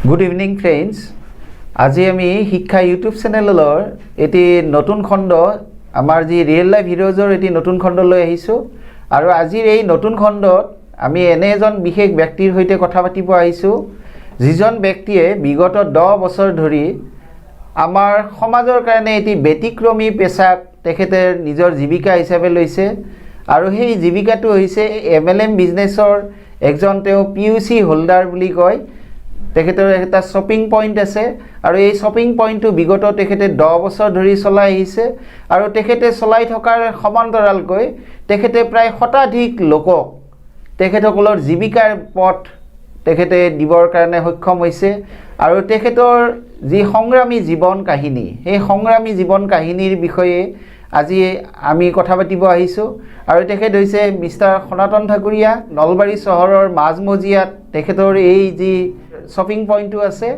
Good evening friends. আজি আমি শিক্ষা ইউটিউব চেনেলৰ এটি নতুন খণ্ড আমাৰ যি ৰিয়েল লাইফ হিৰোজৰ এটি নতুন খণ্ড লৈ আহিছোঁ আৰু আজিৰ এই নতুন খণ্ডত আমি এনে এজন বিশেষ ব্যক্তিৰ সৈতে কথা পাতিব আহিছোঁ যিজন ব্যক্তিয়ে বিগত 10 বছৰ ধৰি আমাৰ সমাজৰ কাৰণে এটি ব্যতিক্ৰমী পেছাক তেখেতে নিজৰ জীৱিকা হিচাপে লৈছে আৰু সেই জীৱিকাটো হৈছে MLM বিজনেছৰ একজন তেওঁ PUC হোল্ডাৰ বুলি কয়। তেখেতৰ এটা শ্বপিং পইণ্ট আছে আৰু এই শ্বপিং পইণ্টটো বিগত তেখেতে 10 বছৰ ধৰি চলাই আহিছে আৰু তেখেতে চলাই থকাৰ সমান্তৰালকৈ তেখেতে প্ৰায় শতাধিক লোকক তেখেতসকলৰ জীৱিকাৰ পথ তেখেতে দিবৰ কাৰণে সক্ষম হৈছে আৰু তেখেতৰ যি সংগ্ৰামী জীৱন কাহিনী সেই সংগ্ৰামী জীৱন কাহিনীৰ বিষয়ে আজি আমি কথা পাতিব আহিছোঁ আৰু তেখেত হৈছে মিষ্টাৰ সনাতন ঠাকুৰীয়া। নলবাৰী চহৰৰ মাজমজিয়াত তেখেতৰ এই যি শ্বপিং পইণ্টটো আছে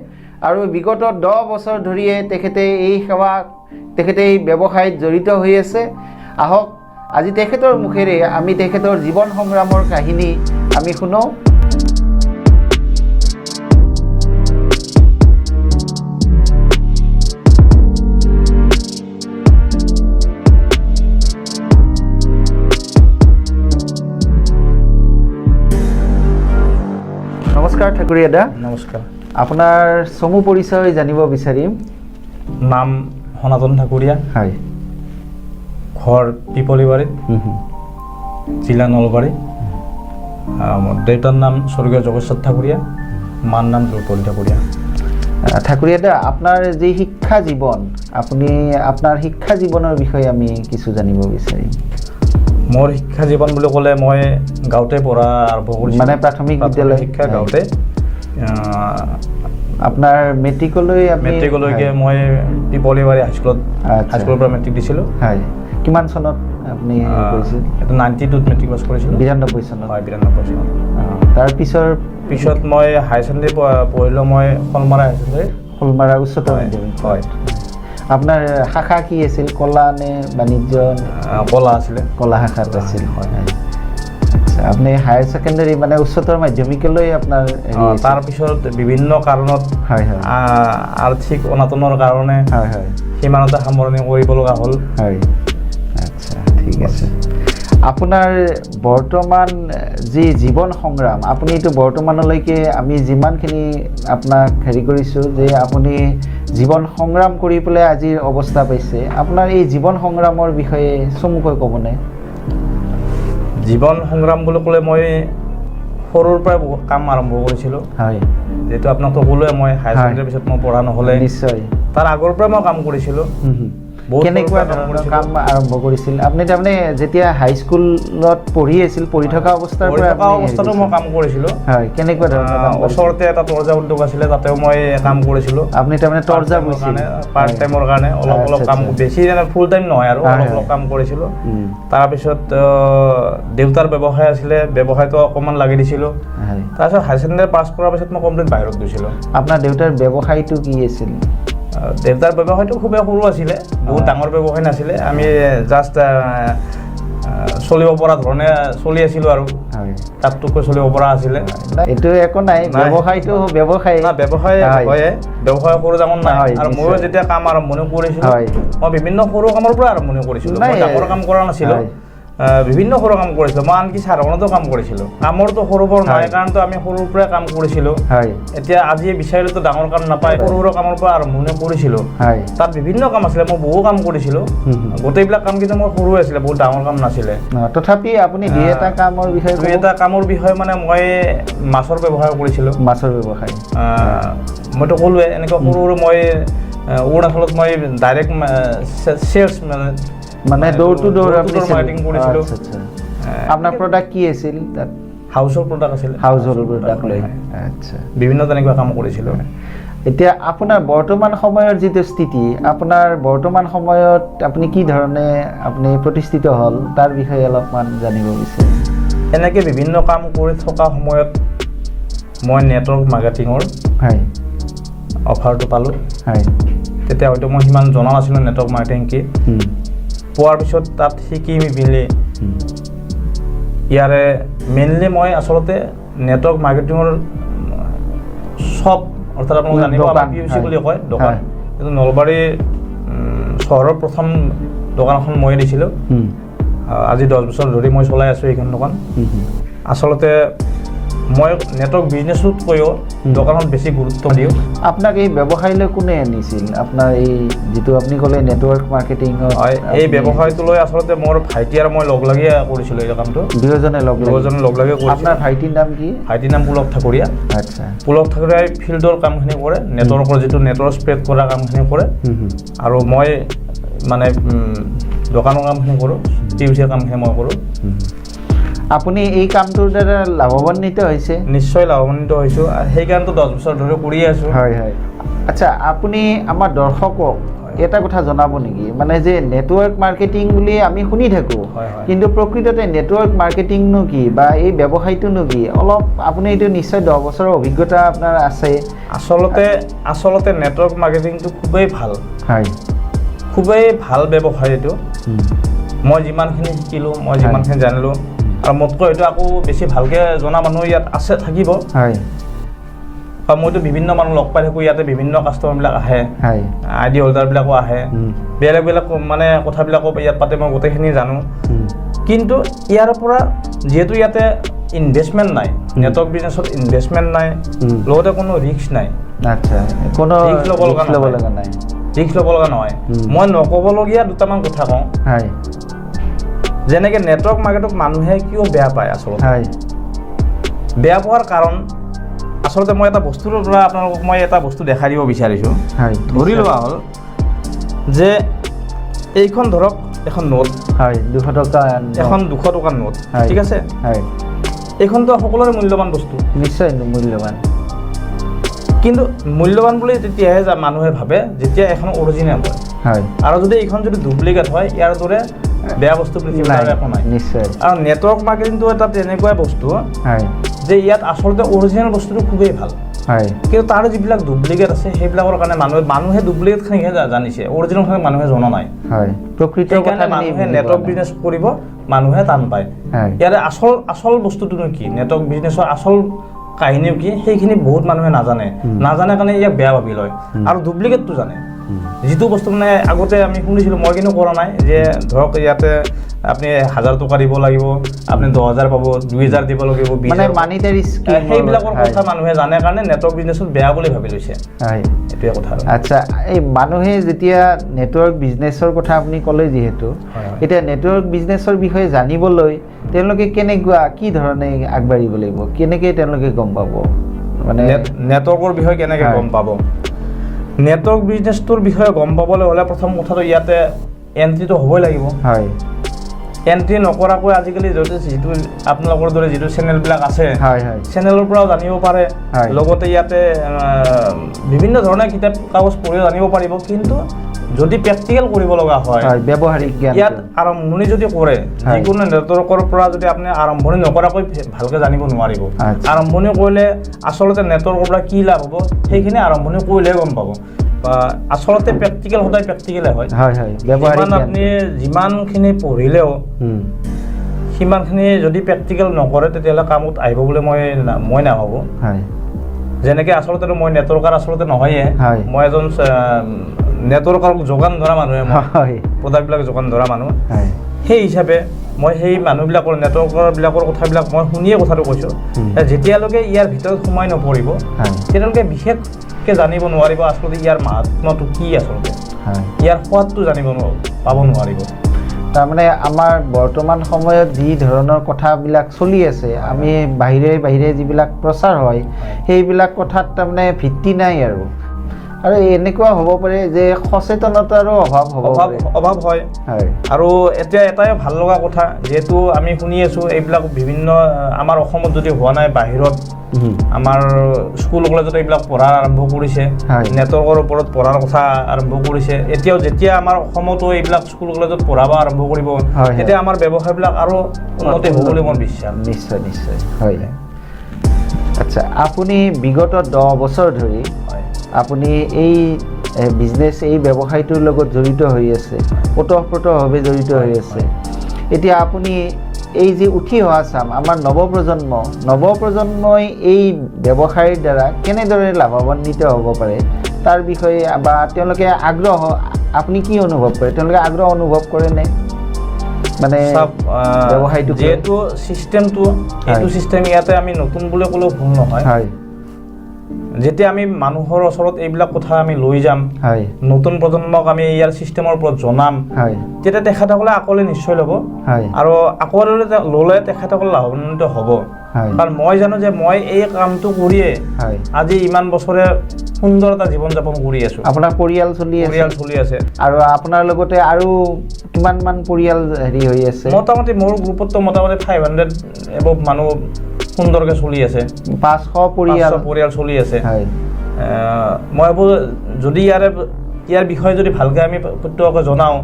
আৰু বিগত 10 বছৰ ধৰিয়ে তেখেতে এই ব্যৱসায়ত জড়িত হৈ আছে। আহক আজি তেখেতৰ মুখেৰে আমি তেখেতৰ জীৱন সংগ্ৰামৰ কাহিনী আমি শুনো। নমস্কাৰ ঠাকুৰীয়া দা। নমস্কাৰ। আপোনাৰ চমু পৰিচয় জানিব বিচাৰিম। নাম সনাতন ঠাকুৰীয়া, হয়। ঘৰ পিপলিবাৰীত, জিলা নলবাৰী। দেউতাৰ নাম স্বৰ্গীয় যোগেশ্বৰ ঠাকুৰীয়া, মাৰ নাম দ্ৰৌপদী ঠাকুৰীয়া। ঠাকুৰীয়া দা, আপোনাৰ যি শিক্ষা জীৱন, আপুনি আপোনাৰ শিক্ষা জীৱনৰ বিষয়ে আমি কিছু জানিব বিচাৰিম। মোৰ শিক্ষা জীৱন বুলি ক'লে মই গাঁৱতে পঢ়া আৰম্ভ কৰিছোঁ, মানে প্ৰাথমিক বিদ্যালয় শিক্ষা গাঁৱতে। আপোনাৰ মেট্ৰিকলৈকে মই পিপলিবাৰী হাইস্কুলৰ পৰা মেট্ৰিক দিছিলোঁ। হয়। কিমান চনত আপুনি কৰিছিল? 92ত মেট্ৰিক পাছ কৰিছিলোঁ। 92 চনত? হয়, 92 চনত। তাৰপিছত মই হায়াৰ ছেকেণ্ডেৰী পঢ়িলোঁ মই শলমাৰা উচ্চতৰ মাধ্যমিক। হয়। আপোনাৰ শাখা কি আছিল? কলা নে বাণিজ্য? কলা আছিলে। কলা শাখাত আছিল। হয়। আচ্ছা, আপুনি হায়াৰ ছেকেণ্ডেৰী মানে উচ্চতৰ মাধ্যমিকলৈ আপোনাৰ তাৰপিছত বিভিন্ন কাৰণত আৰ্থিক অনাটনৰ কাৰণে সিমানতে সামৰণি কৰিব লগা হ'ল। হয়। আচ্ছা, ঠিক আছে। আপোনাৰ বৰ্তমান যি জীৱন সংগ্ৰাম, আপুনি এইটো বৰ্তমানলৈকে আমি যিমানখিনি আপোনাক কৰিছোঁ যে আপুনি জীৱন সংগ্ৰাম কৰি পেলাই আজিৰ অৱস্থা পাইছে, আপোনাৰ এই জীৱন সংগ্ৰামৰ বিষয়ে চমুকৈ ক'বনে? জীৱন সংগ্ৰাম বুলি ক'লে মই সৰুৰ পৰাই বহুত কাম আৰম্ভ কৰিছিলোঁ। হয়। যিহেতু আপোনাক ক'লোৱে মই হায়াৰ ছেকেণ্ডেৰীৰ পিছত মই পঢ়া নহ'লে, নিশ্চয় তাৰ আগৰ পৰাই মই কাম কৰিছিলোঁ। কেনেকুৱা ধৰণৰ কাম আৰম্ভ কৰিছিল আপুনি? তাৰমানে যেতিয়া হাইস্কুলত পঢ়ি থকা অৱস্থাতো মই কাম কৰিছিলোঁ। হয়। কেনেকুৱা ধৰণৰ? ওচৰতে এটা তৰ্জা উদ্যোগ আছিলে, তাতেও মই কাম কৰিছিলোঁ। আপুনি তাৰমানে তৰ্জা কাৰণে পাৰ্ট টাইমৰ কাৰণে অলপ কাম, বেছি ফুল টাইম নহয় আৰু অলপ কাম কৰিছিলোঁ। তাৰপিছত দেউতাৰ ব্যৱসায় আছিলে, ব্যৱসায়টো অকণমান লাগি দিছিলোঁ। তাৰপিছত হায়াৰ ছেকেণ্ডেৰী পাছ কৰাৰ পিছত মই কমপ্লিট বাহিৰত গৈছিলোঁ। আপোনাৰ দেউতাৰ ব্যৱসায়টো কি আছিল? দেউতাৰ ব্যৱসায়টো খুবেই সৰু আছিলে, বহুত ডাঙৰ ব্যৱসায় নাছিলে। আমি জাষ্ট চলিব পৰা ধৰণে চলি আছিলোঁ আৰু তাতকৈ চলিব পৰা আছিলে। এইটো একো নাই, ব্যৱসায়টো ব্যৱসায় হয়ে, ব্যৱসায় সৰু ডাঙৰ নাই। আৰু ময়ো যেতিয়া কাম আৰম্ভণি কৰিছিলোঁ, মই বিভিন্ন সৰু কামৰ পৰা আৰম্ভণি কৰিছিলোঁ। মই ডাঙৰ কাম কৰা নাছিলোঁ, বিভিন্ন সৰু কাম কৰিছিলোঁ। মই আনকি সাধাৰণতো কাম কৰিছিলোঁ। কামৰতো সৰু বৰ নাই, কাৰণতো আমি সৰুৰ পৰাই কাম কৰিছিলোঁ। এতিয়া আজি বিচাৰিলেতো ডাঙৰ কাম নাপায়, সৰু সৰু কামৰ পৰা আৰম্ভণি কৰিছিলোঁ। তাত বিভিন্ন কাম আছিলে, মই বহু কাম কৰিছিলোঁ। গোটেইবিলাক কাম কিন্তু মোৰ সৰু আছিলে, বহুত ডাঙৰ কাম নাছিলে। তথাপি আপুনি দুই এটা কামৰ বিষয়ে মানে মই মাছৰ ব্যৱসায় কৰিছিলোঁ। মাছৰ ব্যৱসায় মইতো ক'লোৱে, এনেকুৱা সৰু সৰু মই অৰুণাচলত মই ডাইৰেক্ট চেলছ মানে ডোৰ টু ডোৰ মাৰ্কেটিং কৰিছিলোঁ। আপোনাৰ প্ৰডাক্ট কি আছিল তাত? হাউচহোল্ড প্ৰডাক্ট আছিল। হাউচহোল্ড প্ৰডাক্ট লৈ। আচ্ছা, বিভিন্ন তেনেকুৱা কাম কৰিছিলোঁ। এতিয়া আপোনাৰ বৰ্তমান সময়ৰ যিটো স্থিতি, আপোনাৰ বৰ্তমান সময়ত আপুনি কি ধৰণে আপুনি প্ৰতিষ্ঠিত হ'ল তাৰ বিষয়ে অলপমান জানিব বিচাৰিম। এনেকৈ বিভিন্ন কাম কৰি থকা সময়ত মই নেটৱৰ্ক মাৰ্কেটিঙৰ অফাৰটো পালোঁ। তেতিয়া হয়তো মই সিমান জনা নাছিলোঁ নেটৱৰ্ক মাৰ্কেটিং কি। পোৱাৰ পিছত তাত শিকি মেলি ইয়াৰে মেইনলি মই আচলতে নেটৱৰ্ক মাৰ্কেটিঙৰ চব অৰ্থাৎ আপোনালোকে জানিব আমাৰ PVC বুলি কয় দোকান কিন্তু নলবাৰী চহৰৰ প্ৰথম দোকানখন মই দিছিলোঁ আজি 10 বছৰ ধৰি মই চলাই আছোঁ এইখন দোকান আচলতে মই নেটৱৰ্ক বিজনেছতকৈও দোকানত বেছি গুৰুত্ব দিওঁ আপোনাক এই ব্যৱসায়লৈ কোনে আনিছিল আপোনাৰ এই যিটো আপুনি ক'লে নেটৱৰ্ক মাৰ্কেটিং হয় এই ব্যৱসায়টোলৈ আচলতে মোৰ ভাইটি আৰু মই লগ লাগি কৰিছিলোঁ এই কামটো দুয়োজনে লগ লাগি কৰিছিলোঁ আপোনাৰ ভাইটিৰ নাম কি ভাইটিৰ নাম পুলক ঠাকুৰীয়া আচ্ছা পুলক ঠাকুৰীয়াই ফিল্ডৰ কামখিনি কৰে নেটৱৰ্কৰ যিটো নেটৱৰ্ক স্প্ৰেড কৰা কামখিনি কৰে আৰু মই মানে দোকানৰ কামখিনি কৰোঁ PVC কামখিনি মই কৰোঁ আপুনি এই কামটোৰ দ্বাৰা লাভৱান্বিত হৈছে নিশ্চয় লাভৱান্বিত হৈছোঁ সেইকাৰণেতো 10 বছৰ ধৰি কৰি আছোঁ হয় হয় আচ্ছা আপুনি আমাৰ দৰ্শকক এটা কথা জনাব নেকি মানে যে নেটৱৰ্ক মাৰ্কেটিং বুলি আমি শুনি থাকোঁ কিন্তু প্ৰকৃততে নেটৱৰ্ক মাৰ্কেটিংনো কি বা এই ব্যৱসায়টোনো কি অলপ আপুনি এইটো নিশ্চয় 10 বছৰৰ অভিজ্ঞতা আপোনাৰ আছে আচলতে নেটৱৰ্ক মাৰ্কেটিংটো খুবেই ভাল হয় খুবেই ভাল ব্যৱসায় এইটো মই যিমানখিনি শিকিলোঁ মই যিমানখিনি জানিলোঁ আৰু মোতকৈ হয়তো আকৌ বেছি ভালকৈ জনা মানুহ ইয়াত আছে থাকিব হয় বা মইতো বিভিন্ন মানুহ লগ পাই থাকোঁ ইয়াতে বিভিন্ন কাষ্টমাৰবিলাক আহে হয় ID হোল্ডাৰবিলাকো আহে বেলেগ মানে কথাবিলাকো ইয়াত পাতে মই গোটেইখিনি জানো কিন্তু ইয়াৰ পৰা যিহেতু ইয়াতে ইনভেষ্টমেণ্ট নাই নেটৱৰ্ক বিজনেছত ইনভেষ্টমেণ্ট নাই লগতে কোনো ৰিস্ক নাই আচ্ছা কোনো ৰিস্ক ল'ব লগা নাই ৰিস্ক ল'ব লগা নহয় মই নক'বলগীয়া দুটামান কথা কওঁ হয় যেনেকৈ নেটৱৰ্ক মাৰ্কেটক মানুহে কিয় বেয়া পায় আচলতে বেয়া পোৱাৰ কাৰণ আচলতে মই এটা বস্তুৰ পৰা আপোনালোকক মই এটা বস্তু দেখাই দিব বিচাৰিছোঁ ধৰি লোৱা হ'ল যে এইখন ধৰক এখন নোট হয় 200 টকা এখন 200 টকাৰ নোট ঠিক আছে হয় এইখনতো সকলোৰে মূল্যৱান বস্তু নিশ্চয় মূল্যৱান কিন্তু মূল্যৱান বুলি তেতিয়াহে মানুহে ভাবে যেতিয়া এখন অৰিজিনেল হয় আৰু যদি এইখন যদি ডুপ্লিকেট হয় ইয়াৰ দৰে বেয়া বস্তু পৃথিৱীত একো নাই নিশ্চয় আৰু নেটৱৰ্ক মাৰ্কেটিংটো এটা তেনেকুৱা বস্তু যে ইয়াত আচলতে অৰিজিনেল বস্তুটো খুবেই ভাল কিন্তু তাৰ যিবিলাক ডুপ্লিকেট আছে সেইবিলাকৰ কাৰণে মানুহে ডুপ্লিকেটখিনিহে জানিছে অৰিজিনেলখিনি মানুহে জনা নাই সেইকাৰণে মানুহে নেটৱৰ্ক বিজনেছ কৰিব মানুহে টান পায় ইয়াৰে আচল বস্তুটোনো কি নেটৱৰ্ক বিজনেছৰ আচল কাহিনীও কি সেইখিনি বহুত মানুহে নাজানে কাৰণে ইয়াক বেয়া ভাবি লয় আৰু ডুপ্লিকেটটো জানে যিটো বস্তু মানে আগতে আমি শুনিছিলোঁ মই কিন্তু কৰা নাই যে ধৰক ইয়াতে আপুনি 1000 টকা দিব লাগিব আপুনি 10000 পাব 2000 দিব লাগিব মানে মানিটাৰী স্কিম সেইবিলাকৰ কথা মানুহে জানে কাৰণে নেটৱৰ্ক বিজনেছত বেয়া বুলি ভাবি লৈছে এইটোৱে কথা আচ্ছা এই মানুহে যেতিয়া নেটৱৰ্ক বিজনেছৰ কথা আপুনি ক'লে যিহেতু এতিয়া নেটৱৰ্ক বিজনেছৰ বিষয়ে জানিবলৈ তেওঁলোকে কেনেকুৱা কি ধৰণে আগবাঢ়িব লাগিব কেনেকৈ তেওঁলোকে গম পাব মানে নেটৱৰ্কৰ বিষয়ে কেনেকৈ গম পাব নেটৱৰ্ক বিজনেছটোৰ বিষয়ে গম পাবলৈ হ'লে প্ৰথম কথাটো ইয়াতে এণ্ট্ৰিটো হ'বই লাগিব এণ্ট্ৰি নকৰাকৈ আজিকালি যিটো আপোনালোকৰ দৰে যিটো চেনেলবিলাক আছে চেনেলৰ পৰাও জানিব পাৰে লগতে ইয়াতে বিভিন্ন ধৰণৰ কিতাপ কাগজ পঢ়িও জানিব পাৰিব কিন্তু যদি প্ৰেক্টিকেল কৰিব লগা হয় ব্যৱহাৰিক জ্ঞান ইয়াত আৰম্ভণি যদি কৰে যিকোনো নেটৱৰ্কৰ পৰা যদি আপুনি আৰম্ভণি নকৰাকৈ ভালকৈ জানিব নোৱাৰিব আৰম্ভণি কৰিলে আচলতে নেটৱৰ্কৰ পৰা কি লাভ হ'ব সেইখিনি আৰম্ভণি কৰিলেহে গম পাব আচলতে প্ৰেক্টিকেল সদায় প্ৰেক্টিকেলে হয় আপুনি যিমানখিনি পঢ়িলেও সিমানখিনি যদি প্ৰেক্টিকেল নকৰে তেতিয়াহ'লে কামত আহিব বুলি মই নাভাবোঁ যেনেকৈ আচলতে মই নেটৱৰ্কাৰ আচলতে নহয়ে মই এজন নেটৱৰ্কৰ যোগান ধৰা মানুহে প্ৰডাক্টবিলাক যোগান ধৰা মানুহ সেই হিচাপে মই সেই মানুহবিলাকৰ নেটৱৰ্কাৰবিলাকৰ কথাবিলাক মই শুনিয়ে কথাটো কৈছোঁ যেতিয়ালৈকে ইয়াৰ ভিতৰত সোমাই নপৰিব তেতিয়ালৈকে বিশেষকৈ জানিব নোৱাৰিব আচলতে ইয়াৰ মাহাত্ম্যটো কি আচলতে ইয়াৰ সোৱাদটো পাব নোৱাৰিব তাৰমানে আমাৰ বৰ্তমান সময়ত যি ধৰণৰ কথাবিলাক চলি আছে আমি বাহিৰে যিবিলাক প্ৰচাৰ হয় সেইবিলাক কথাত তাৰমানে ভিত্তি নাই আৰু এনেকুৱা হ'ব পাৰে যে সচেতনতাৰো অভাৱ হয় আৰু এতিয়া এটাই ভাল লগা কথা যিহেতু আমি শুনি আছোঁ এইবিলাক বিভিন্ন আমাৰ অসমত যদি হোৱা নাই বাহিৰত আমাৰ স্কুল কলেজত এইবিলাক পঢ়া আৰম্ভ কৰিছে নেটৱৰ্কৰ ওপৰত পঢ়াৰ কথা আৰম্ভ কৰিছে এতিয়াও যেতিয়া আমাৰ অসমতো এইবিলাক স্কুল কলেজত পঢ়াব আৰম্ভ কৰিব তেতিয়া আমাৰ ব্যৱসায়বিলাক আৰু উন্নতি হ'ব বুলি মোৰ বিশ্বাস নিশ্চয় হয় আচ্ছা আপুনি বিগত 10 বছৰ ধৰি আপুনি এই বিজনেছ এই ব্যৱসায়টোৰ লগত জড়িত হৈ আছে ওতঃপ্ৰোতভাৱে জড়িত হৈ আছে এতিয়া আপুনি এই যে উঠি অহা চাম আমাৰ নৱপ্ৰজন্মই এই ব্যৱসায়ৰ দ্বাৰা কেনেদৰে লাভান্বিত হ'ব পাৰে তাৰ বিষয়ে বা তেওঁলোকে আগ্ৰহ আপুনি কি অনুভৱ কৰে তেওঁলোকে আগ্ৰহ অনুভৱ কৰেনে মানে ব্যৱসায়টো যেহেতু চিষ্টেমটো এইটো চিষ্টেম ইয়াতে আমি নতুন বুলি ক'লেও ভুল নহয় হয় যেতিয়া আমি মানুহৰ ওচৰত এইবিলাক কথা আমি লৈ যাম হয় নতুন প্ৰজন্মক আমি ইয়াৰ চিষ্টেমৰ ওপৰত জনাম হয় তেতিয়া তেখেতসকলে আকলে নিশ্চয় ল'ব হয় আৰু আকলে ল'লে তেখেতসকল লাভান্বিত হ'ব কাৰণ মই জানো যে মই এই কামটো কৰিয়ে আজি ইমান বছৰে সুন্দৰ এটা জীৱন যাপন কৰি আছো আপোনাৰ পৰিয়াল চলি আছে আৰু আপোনাৰ লগতে আৰু কিমান মান পৰিয়াল হেৰি হৈ আছে মোটামুটি মোৰ গ্ৰুপতো মোটামুটি 500 এবভ মানুহ সুন্দৰকৈ চলি আছে 500 পৰিয়াল চলি আছে মই ভাবো যদি ইয়াৰ বিষয়ে যদি ভালকৈ আমি প্ৰত্যেককে জনাওঁ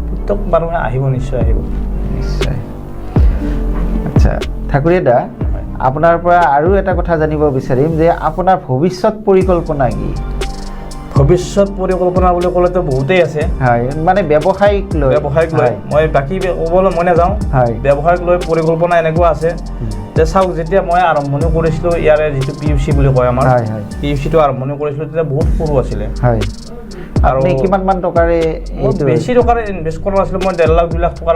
প্ৰত্যেক মানুহে আহিব নিশ্চয় আচ্ছা ঠাকুৰীয়া দা আপোনাৰ পৰা আৰু এটা কথা জানিব বিচাৰিম যে আপোনাৰ ভৱিষ্যত পৰিকল্পনা কি ভৱিষ্যত পৰিকল্পনা বুলি ক'লেতো বহুতেই আছে মানে ব্যৱসায়িক লৈ মই বাকী ক'বলৈ মই নাযাওঁ ব্যৱসায়িক লৈ পৰিকল্পনা এনেকুৱা আছে যে চাওক যেতিয়া মই আৰম্ভণি কৰিছিলোঁ ইয়াৰে যিটো PUC বুলি কয় আমাৰ PUCটো আৰম্ভণি কৰিছিলোঁ তেতিয়া বহুত সৰু আছিলে আৰু কিমান মান টকাৰে বেছি টকাৰে ইনভেষ্ট কৰা নাছিলোঁ মই 1.5 লাখ 2 লাখ টকাৰ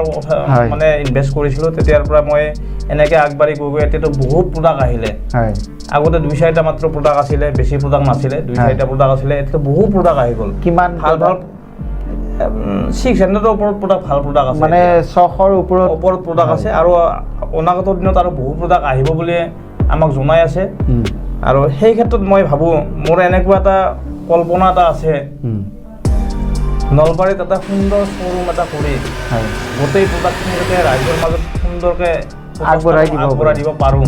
মানে ইনভেষ্ট কৰিছিলোঁ তেতিয়াৰ পৰা মই এনেকৈ আগবাঢ়ি গৈ এতিয়াতো বহুত প্ৰডাক্ট আহিলে আগতে 2-4টা মাত্ৰ প্ৰডাক্ট আছিলে বেছি প্ৰডাক্ট নাছিলে 2-4টা প্ৰডাক্ট আছিলে এতিয়া বহুত প্ৰডাক্ট আহি গ'ল কিমান ভাল 600ৰ ওপৰত প্ৰডাক্ট ভাল প্ৰডাক্ট আছে মানে 600ৰ ওপৰত প্ৰডাক্ট আছে আৰু অনাগত দিনত আৰু বহুত প্ৰডাক্ট আহিব বুলি আমাক জনাই আছে আৰু সেই ক্ষেত্ৰত মই ভাবোঁ মোৰ এনেকুৱা এটা কল্পনা এটা আছে নলবাৰীত এটা সুন্দৰ শ্ব'ৰুম এটা কৰি গোটেই প্ৰডাক্টখিনিকে ৰাইজৰ মাজত সুন্দৰকৈ আগবঢ়াই দিব পাৰোঁ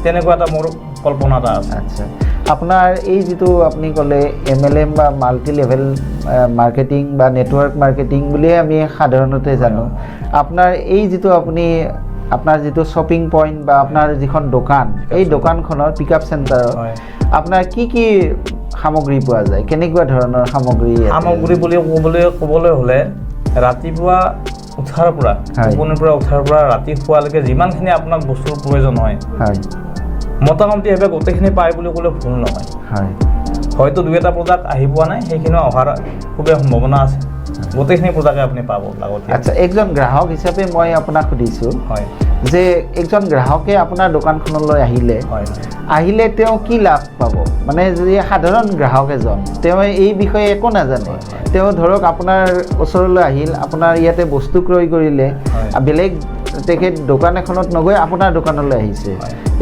তেনেকুৱা এটা মোৰ কল্পনা এটা আছে আচ্ছা আপোনাৰ এই যিটো আপুনি ক'লে MLM বা মাল্টি লেভেল মাৰ্কেটিং বা নেটৱৰ্ক মাৰ্কেটিং বুলিয়ে আমি সাধাৰণতে জানো আপোনাৰ এই যিটো আপোনাৰ যিটো শ্বপিং পইণ্ট বা আপোনাৰ যিখন দোকান এই দোকানখনৰ পিকআপ চেণ্টাৰত আপোনাৰ কি সামগ্ৰী পোৱা যায় কেনেকুৱা ধৰণৰ সামগ্ৰী বুলি ক'বলৈ হ'লে ৰাতিপুৱা উঠাৰ পৰা টোপনিৰ পৰা উঠাৰ পৰা ৰাতি শোৱালৈকে যিমানখিনি আপোনাক বস্তুৰ প্ৰয়োজন হয় মোটামুটি এবাৰ গোটেইখিনি পায় বুলি ক'লে ভুল নহয় হয়তো 2-এটা প্ৰডাক্ট আহি পোৱা নাই সেইখিনি অহাৰ খুবেই সম্ভাৱনা আছে গোটেইখিনি প্ৰডাক্টে আপুনি পাব লাগতে আচ্ছা একজন গ্ৰাহক হিচাপে মই আপোনাক সুধিছোঁ যে একজন গ্ৰাহকে আপোনাৰ দোকানখনলৈ আহিলে তেওঁ কি লাভ পাব মানে যদি সাধাৰণ গ্ৰাহক এজন তেওঁ এই বিষয়ে একো নাজানে তেওঁ ধৰক আপোনাৰ ওচৰলৈ আহিল আপোনাৰ ইয়াতে বস্তু ক্ৰয় কৰিলে বেলেগ তেখেত দোকান এখনত নগৈ আপোনাৰ দোকানলৈ আহিছে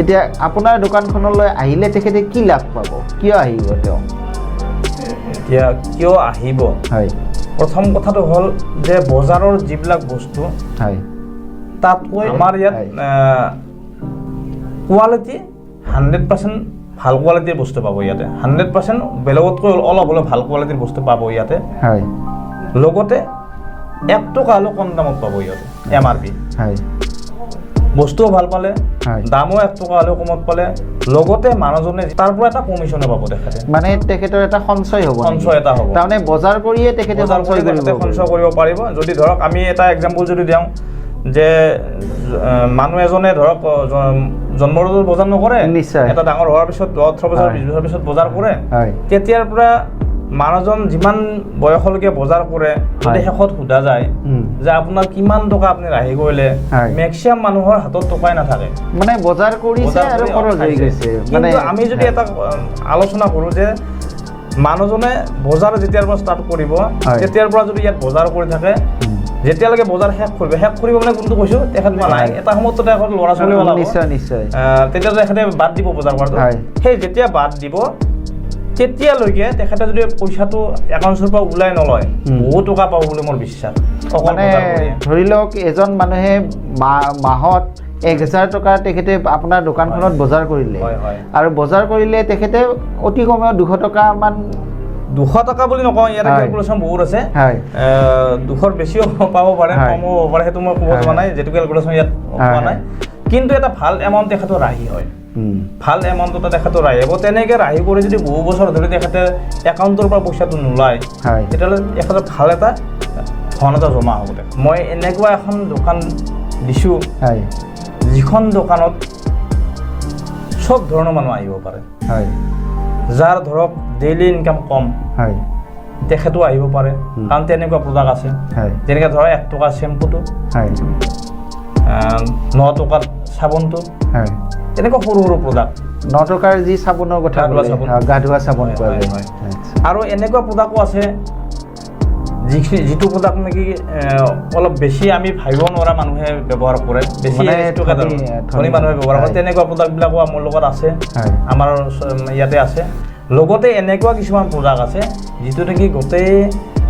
এতিয়া আপোনাৰ দোকানখনলৈ আহিলে তেখেতে কি লাভ পাব কিয় আহিব তেওঁ কিয় আহিব প্ৰথম কথাটো হ'ল যে বজাৰৰ যিবিলাক বস্তু তাতকৈ আমাৰ ইয়াত কোৱালিটি 100% ভাল কোৱালিটিৰ বস্তু পাব ইয়াতে 100% বেলেগতকৈ অলপ হ'লেও ভাল কোৱালিটিৰ বস্তু পাব ইয়াতে লগতে 1 টকা হ'লেও কম দামত পাব ইয়াতে MRP বস্তুও ভাল পালে দামো 1 টকা হ'লেও কমত পালে লগতে মানুহজনে তাৰ পৰা এটা কমিশ্যনে পাব তেখেতে মানে তেখেতৰ এটা সঞ্চয় হ'ব তাৰমানে বজাৰ কৰিয়ে তেখেতে সঞ্চয় কৰিব পাৰিব যদি ধৰক আমি এটা এক্সাম্পল যদি দিওঁ যে মানুহ এজনে ধৰক জন্মৰ বজাৰ নকৰে এটা ডাঙৰ হোৱাৰ পিছত 18 বছৰ 20 বছৰ পিছত বজাৰ কৰে তেতিয়াৰ পৰা মানুহজন যিমান বয়সলৈকে বজাৰ কৰে যদি শেষত সোধা যায় যে আপোনাৰ কিমান টকা আপুনি ৰাহি কৰিলে মেক্সিমাম মানুহৰ হাতত টকাই নাথাকে মানে বজাৰ কৰিছে আৰু খৰচ হৈ গৈছে মানে আমি যদি এটা আলোচনা কৰোঁ যে মানুহজনে বজাৰ যেতিয়াৰ পৰা ষ্টাৰ্ট কৰিব তেতিয়াৰ পৰা যদি ইয়াত বজাৰ কৰি থাকে যেতিয়ালৈকে বজাৰ শেষ কৰিব মানে কোনটো কৈছোঁ তেখেত নাই এটা সময়ত তেখেত ল'ৰা ছোৱালী নিশ্চয় তেতিয়া তেখেতে বাদ দিব বজাৰ কৰাটো সেই যেতিয়া বাদ দিব তেতিয়ালৈকে তেখেতে যদি পইচাটো একাউণ্টৰ পৰা ওলাই নলয় বহুত টকা পাব বুলি মোৰ বিশ্বাস মানে ধৰি লওক এজন মানুহে মাহত 1000 টকা তেখেতে আপোনাৰ দোকানখনত বজাৰ কৰিলে আৰু বজাৰ কৰিলে তেখেতে অতি কমেও 200 টকা মান 200 টকা বুলি নকওঁ ইয়াতে কেলকুলেশ্যন বহুত আছে 200ৰ বেছিও পাব পাৰে কমো হ'ব পাৰে সেইটো মই ক'ব যোৱা নাই যেটো কেলকুলেশ্যন ইয়াত হোৱা নাই কিন্তু এটা ভাল এমাউণ্ট তেখেতৰ ৰাহি হয় ভাল এমাউণ্ট এটা তেখেতৰ ৰাহি হ'ব তেনেকৈ ৰাহি কৰি যদি বহু বছৰ ধৰি তেখেতে একাউণ্টৰ পৰা পইচাটো নোলায় তেতিয়াহ'লে তেখেতৰ ভাল এটা ধন এটা জমা হ'ব মই এনেকুৱা এখন দোকান দিছোঁ হয় যিখন দোকানত চব ধৰণৰ মানুহ আহিব পাৰে হয় যাৰ ধৰক ডেইলি ইনকাম কম হয় তেখেতো আহিব পাৰে কাৰণ তেনেকুৱা প্ৰডাক্ট আছে হয় যেনেকৈ ধৰক 1 টকাৰ চেম্পুটো হয় 9 টকাৰ চাবোনটো হয় তেনেকুৱা সৰু সৰু প্ৰডাক্ট 9 টকাৰ যি চাবোনৰ কথা গা ধোৱা চাবোন পোৱা যায় আৰু এনেকুৱা প্ৰডাক্টো আছে যিটো প্ৰডাক্ট নেকি অলপ বেছি আমি ভাবিব নোৱাৰা মানুহে ব্যৱহাৰ কৰে বেছি ধনী মানুহে ব্যৱহাৰ কৰে তেনেকুৱা প্ৰডাক্টবিলাকো মোৰ লগত আছে আমাৰ ইয়াতে আছে লগতে এনেকুৱা কিছুমান প্ৰডাক্ট আছে যিটো নেকি গোটেই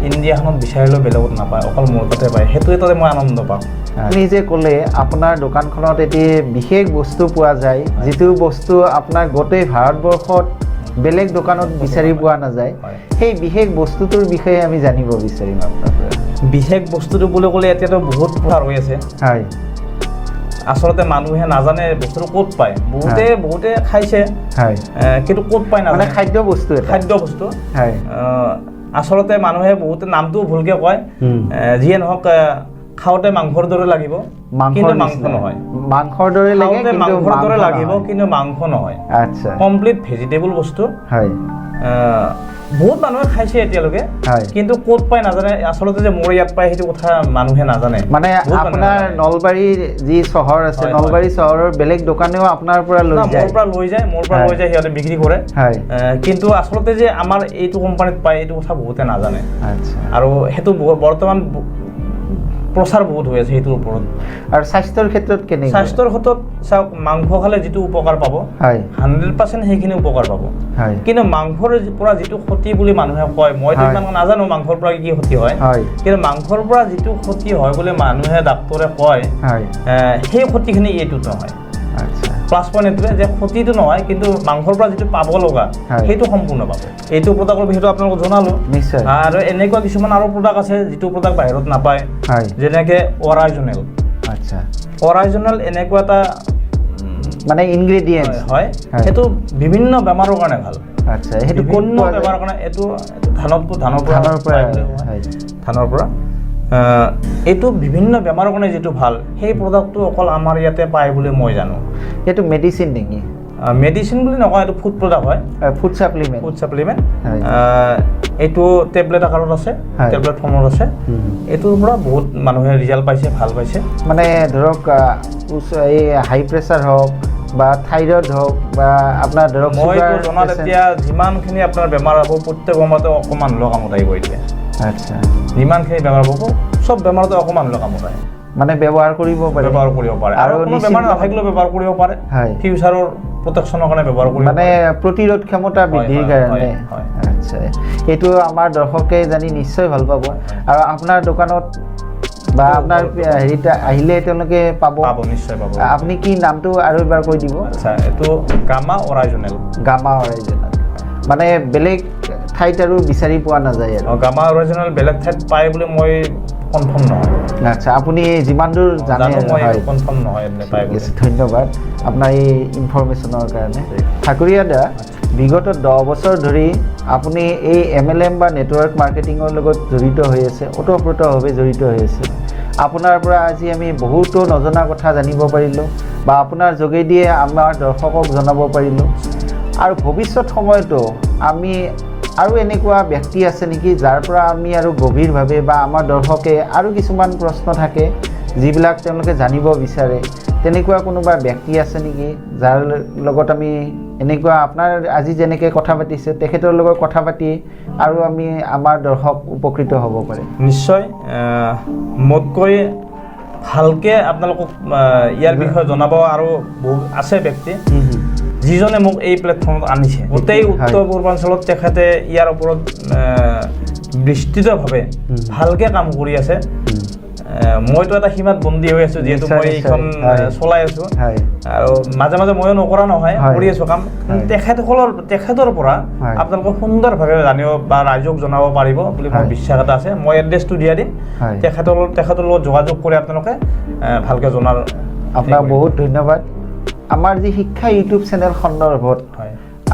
ইণ্ডিয়াখনত বিচাৰিলেও বেলেগত নাপায় অকল মোৰ তাতে পায় সেইটোৱে তাতে মই আনন্দ পাওঁ আপুনি যে ক'লে আপোনাৰ দোকানখনত এটি বিশেষ বস্তু পোৱা যায় যিটো বস্তু আপোনাৰ গোটেই ভাৰতবৰ্ষত বেলেগ দোকানত বিচাৰি পোৱা নাযায় সেই বিশেষ বস্তুটোৰ বিষয়ে আমি জানিব বিচাৰিম আপোনাৰ পৰা বিশেষ বস্তুটো বুলি ক'লে এতিয়াতো বহুত প্ৰচাৰ হৈ আছে হয় আচলতে মানুহে নাজানে বস্তুটো ক'ত পায় বহুতে খাইছে হয় কিন্তু ক'ত পায় নাজানে খাদ্য বস্তু হয় আচলতে মানুহে বহুতে নামটোও ভুলকৈ কয় যিয়ে নহওক খাওঁতে মাংসৰ দৰে লাগিব কিন্তু মাংস নহয় মাংসৰ দৰে লাগিব কিন্তু মাংস নহয় আচ্ছা কমপ্লিট ভেজিটেবল বস্তু হয় বহুত মানুহে খাইছে এতিয়ালৈকে কিন্তু ক'ত পায় নাজানে আচলতে যে মোৰ ইয়াত পায় সেইটো কথা মানুহে নাজানে মানে আপোনাৰ নলবাৰী যি চহৰ আছে নলবাৰী চহৰৰ বেলেগ দোকানেও আপোনাৰ পৰা লৈ যায় মোৰ পৰা লৈ যায় সিহঁতে বিক্ৰী কৰে কিন্তু আচলতে যে আমাৰ এইটো কোম্পানীত পায় এইটো কথা বহুতে নাজানে আৰু সেইটো বৰ্তমান প্ৰচাৰ বহুত হৈ আছে সেইটোৰ ওপৰত আৰু স্বাস্থ্যৰ ক্ষেত্ৰত কেনেকৈ স্বাস্থ্যৰ ক্ষেত্ৰত চাওক মাংস খালে যিটো উপকাৰ পাব 100% সেইখিনি উপকাৰ পাব কিন্তু মাংসৰ পৰা যিটো ক্ষতি বুলি মানুহে কয় মইতো ইমান নাজানো মাংসৰ পৰা কি ক্ষতি হয় কিন্তু মাংসৰ পৰা যিটো ক্ষতি হয় বুলি মানুহে ডাক্তৰে কয় সেই ক্ষতিখিনি এইটোত নহয় প্লাছ পইণ্ট এইটোৱে যে ক্ষতিটো নহয় কিন্তু মাংসৰ পৰা যিটো পাব লগা সেইটো সম্পূৰ্ণ পাব এইটো প্ৰডাক্টৰ বিষয়টো আপোনালোকক জনালোঁ আৰু এনেকুৱা কিছুমান আৰু প্ৰডাক্ট আছে যিটো প্ৰডাক্ট বাহিৰত নাপায় যেনেকৈ অৰাইজনেল এনেকুৱা এটা মানে ইনগ্ৰেডিয়েণ্ট হয় সেইটো বিভিন্ন বেমাৰৰ কাৰণে ভাল সেইটো কোন বেমাৰৰ কাৰণে এইটো ধানৰ পৰা এইটো বিভিন্ন বেমাৰৰ কাৰণে যিটো ভাল সেই প্ৰডাক্টটো অকল আমাৰ ইয়াতে পায় বুলি মই জানো এইটো মেডিচিন নেকি মেডিচিন বুলি নকয় এইটো ফুড প্ৰডাক্ট হয় ফুড সাপ্লিমেণ্ট এইটো টেবলেট আকাৰত আছে টেবলেট ফৰ্মত আছে এইটোৰ পৰা বহুত মানুহে ৰিজাল্ট পাইছে ভাল পাইছে মানে ধৰক এই হাই প্ৰেছাৰ হওক বা থাইৰয়ড হওক বা আপোনাৰ ধৰক মইতো জনাত এতিয়া যিমানখিনি আপোনাৰ বেমাৰ হ'ব প্ৰত্যেক বেমাৰতে অকণমান হ'লেও কামত আহিব এতিয়া আচ্ছা যিমানখিনি বেমাৰ হ'ব চব বেমাৰতে অকণমান হ'লেও কামত আহে মানে ব্যৱহাৰ কৰিব পাৰে আৰু কোনো বেমাৰ নাথাকিলেও ব্যৱহাৰ কৰিব পাৰে ফিউচাৰৰ প্ৰটেকশ্যনৰ কাৰণে ব্যৱহাৰ কৰিব মানে প্ৰতিৰোধ ক্ষমতা বৃদ্ধিৰ কাৰণে আচ্ছা এইটো আমাৰ দৰ্শকে জানি নিশ্চয় ভাল পাব আৰু আপোনাৰ দোকানত বা আপোনাৰ হেৰিত আহিলে তেওঁলোকে পাব নিশ্চয় পাব আপুনি কি নামটো আৰু এবাৰ কৈ দিব আচ্ছা এইটো গামা অৰাইজনেল মানে বেলেগ ঠাইত আৰু বিচাৰি পোৱা নাযায় আৰু গামা অৰিজিনেল বেলেগ ঠাইত পায় বুলি মই কনফাৰ্ম নহয় আচ্ছা আপুনি যিমান দূৰ জানে কনফাৰ্ম নহয় ধন্যবাদ আপোনাৰ এই ইনফৰমেশ্যনৰ কাৰণে ঠাকুৰীয়া দা বিগত 10 বছৰ ধৰি আপুনি এই MLM বা নেটৱৰ্ক মাৰ্কেটিঙৰ লগত জড়িত হৈ আছে ওতঃপ্ৰোতভাৱে জড়িত হৈ আছে আপোনাৰ পৰা আজি আমি বহুতো নজনা কথা জানিব পাৰিলোঁ বা আপোনাৰ যোগেদিয়ে আমাৰ দৰ্শকক জনাব পাৰিলোঁ আৰু ভৱিষ্যত সময়তো আমি আৰু এনেকুৱা ব্যক্তি আছে নেকি যাৰ পৰা আমি আৰু গভীৰভাৱে বা আমাৰ দৰ্শকে আৰু কিছুমান প্ৰশ্ন থাকে যিবিলাক তেওঁলোকে জানিব বিচাৰে তেনেকুৱা কোনোবা ব্যক্তি আছে নেকি যাৰ লগত আমি এনেকুৱা আপোনাৰ আজি যেনেকৈ কথা পাতিছে তেখেতৰ লগত কথা পাতি আৰু আমি আমাৰ দৰ্শক উপকৃত হ'ব পাৰে নিশ্চয় মোতকৈ ভালকৈ আপোনালোকক ইয়াৰ বিষয়ে জনাব আৰু আছে ব্যক্তি যিজনে মোক এই প্লেটফৰ্মত আনিছে গোটেই উত্তৰ পূৰ্বাঞ্চলত তেখেতে ইয়াৰ ওপৰত বিস্তৃতভাৱে ভালকৈ কাম কৰি আছে মইতো এটা সীমাত বন্দী হৈ আছোঁ যিহেতু মই এইখন চলাই আছোঁ আৰু মাজে মাজে ময়ো নকৰা নহয় কৰি আছোঁ কাম তেখেতৰ পৰা আপোনালোকে সুন্দৰভাৱে জানিব বা ৰাইজক জনাব পাৰিব বুলি মোৰ বিশ্বাস এটা আছে মই এড্ৰেছটো দিয়া দিম তেখেতৰ লগত যোগাযোগ কৰি আপোনালোকে ভালকৈ জনাৰ আপোনাক বহুত ধন্যবাদ আমাৰ যি শিক্ষা ইউটিউব চেনেল সন্দৰ্ভত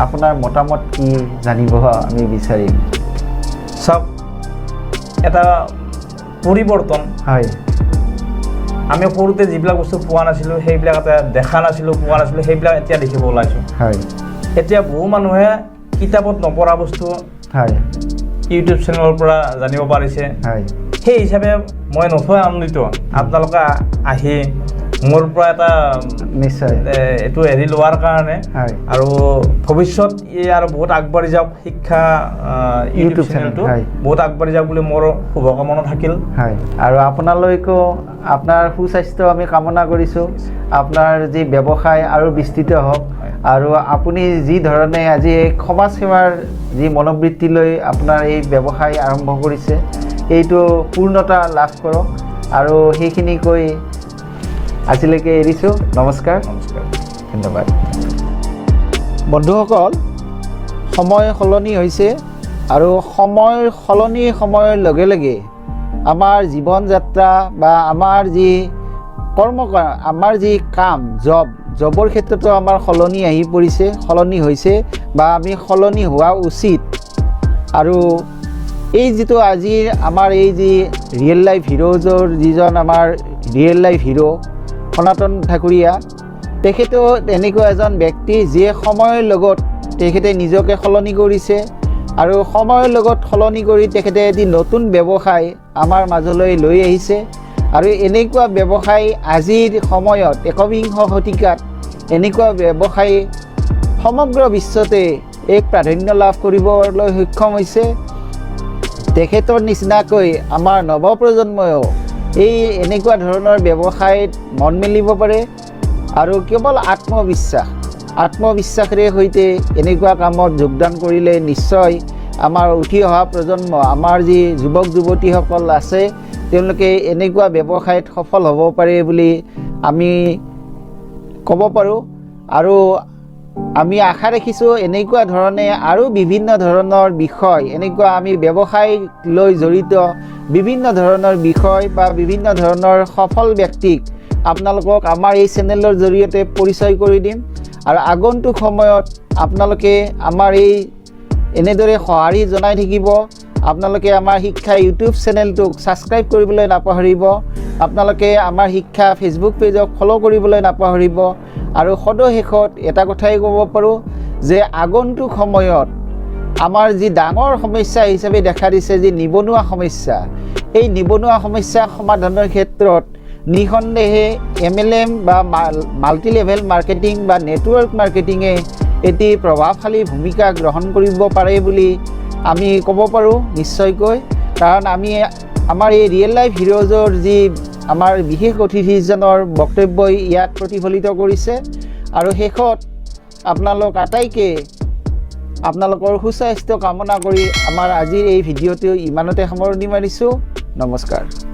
আপোনাৰ মতামত কি জানিব আমি বিচাৰিম চাওক এটা পৰিৱৰ্তন আমি সৰুতে যিবিলাক বস্তু পোৱা নাছিলোঁ সেইবিলাক দেখা নাছিলোঁ পোৱা নাছিলোঁ সেইবিলাক এতিয়া দেখিব ওলাইছোঁ এতিয়া বহু মানুহে কিতাপত নপঢ়া বস্তু ইউটিউব চেনেলৰ পৰা জানিব পাৰিছে সেই হিচাপে মই নথৈ আনন্দিত আপোনালোকে আহি মোৰ পৰা এটা নিশ্চয় এইটো এৰি লোৱাৰ কাৰণে আৰু ভৱিষ্যত আৰু বহুত আগবাঢ়ি যাওক শিক্ষা ইউটিউব চেনেলটো বহুত আগবাঢ়ি যাওক বুলি মোৰ শুভকামনা থাকিল আৰু আপোনালৈকো আপোনাৰ সুস্বাস্থ্য আমি কামনা কৰিছোঁ আপোনাৰ যি ব্যৱসায় আৰু বিস্তৃত হওক আৰু আপুনি যি ধৰণে আজি সমাজ সেৱাৰ যি মনোবৃত্তি লৈ আপোনাৰ এই ব্যৱসায় আৰম্ভ কৰিছে এইটো পূৰ্ণতা লাভ কৰক আৰু সেইখিনি কৈ আজিলৈকে এৰিছোঁ নমস্কাৰ ধন্যবাদ বন্ধুসকল সময় সলনি হৈছে আৰু সময় সলনি সময়ৰ লগে লগে আমাৰ জীৱন যাত্ৰা বা আমাৰ যি আমাৰ যি কাম জবৰ ক্ষেত্ৰতো আমাৰ সলনি আহি পৰিছে সলনি হৈছে বা আমি সলনি হোৱা উচিত আৰু এই যিটো আজিৰ আমাৰ এই যি ৰিয়েল লাইফ হিৰ'জৰ যিজন আমাৰ ৰিয়েল লাইফ হিৰ' সনাতন ঠাকুৰীয়া তেখেতেও এনেকুৱা এজন ব্যক্তি যিয়ে সময়ৰ লগত তেখেতে নিজকে সলনি কৰিছে আৰু সময়ৰ লগত সলনি কৰি তেখেতে এটি নতুন ব্যৱসায় আমাৰ মাজলৈ লৈ আহিছে আৰু এনেকুৱা ব্যৱসায় আজিৰ সময়ত একবিংশ শতিকাত এনেকুৱা ব্যৱসায় সমগ্ৰ বিশ্বতে এক প্ৰাধান্য লাভ কৰিবলৈ সক্ষম হৈছে তেখেতৰ নিচিনাকৈ আমাৰ নৱপ্ৰজন্ময়ো এই এনেকুৱা ধৰণৰ ব্যৱসায়ত মন মেলিব পাৰে আৰু কেৱল আত্মবিশ্বাসেৰে সৈতে এনেকুৱা কামত যোগদান কৰিলে নিশ্চয় আমাৰ উঠি অহা প্ৰজন্ম আমাৰ যি যুৱক যুৱতীসকল আছে তেওঁলোকে এনেকুৱা ব্যৱসায়ত সফল হ'ব পাৰে বুলি আমি ক'ব পাৰোঁ আৰু আমি আশা ৰাখিছোঁ এনেকুৱা ধৰণে আৰু বিভিন্ন ধৰণৰ বিষয় এনেকুৱা আমি ব্যৱসায় লৈ জড়িত বিভিন্ন ধৰণৰ বিষয় বা বিভিন্ন ধৰণৰ সফল ব্যক্তিক আপোনালোকক আমাৰ এই চেনেলৰ জৰিয়তে পৰিচয় কৰি দিম আৰু আগন্তুক সময়ত আপোনালোকে আমাৰ এই এনেদৰে সঁহাৰি জনাই থাকিব আপোনালোকে আমাৰ শিক্ষা ইউটিউব চেনেলটোক ছাবস্ক্ৰাইব কৰিবলৈ নাপাহৰিব আপোনালোকে আমাৰ শিক্ষা ফেচবুক পেজক ফ'ল' কৰিবলৈ নাপাহৰিব আৰু সদশেষত এটা কথাই ক'ব পাৰোঁ যে আগন্তুক সময়ত আমাৰ যি ডাঙৰ সমস্যা হিচাপে দেখা দিছে যি নিবনুৱা সমস্যা এই নিবনুৱা সমস্যা সমাধানৰ ক্ষেত্ৰত নিঃসন্দেহে MLM বা মাল্টি লেভেল মাৰ্কেটিং বা নেটৱৰ্ক মাৰ্কেটিঙে এটি প্ৰভাৱশালী ভূমিকা গ্ৰহণ কৰিব পাৰে বুলি আমি ক'ব পাৰোঁ নিশ্চয়কৈ কাৰণ আমি আমাৰ এই ৰিয়েল লাইফ হিৰ'জৰ যি আমাৰ বিশেষ অতিথিজনৰ বক্তব্যই ইয়াত প্ৰতিফলিত কৰিছে আৰু শেষত আপোনালোক আটাইকে আপোনালোকৰ সুস্বাস্থ্য কামনা কৰি আমাৰ আজিৰ এই ভিডিঅ'টো ইমানতে সামৰণি মাৰিছোঁ নমস্কাৰ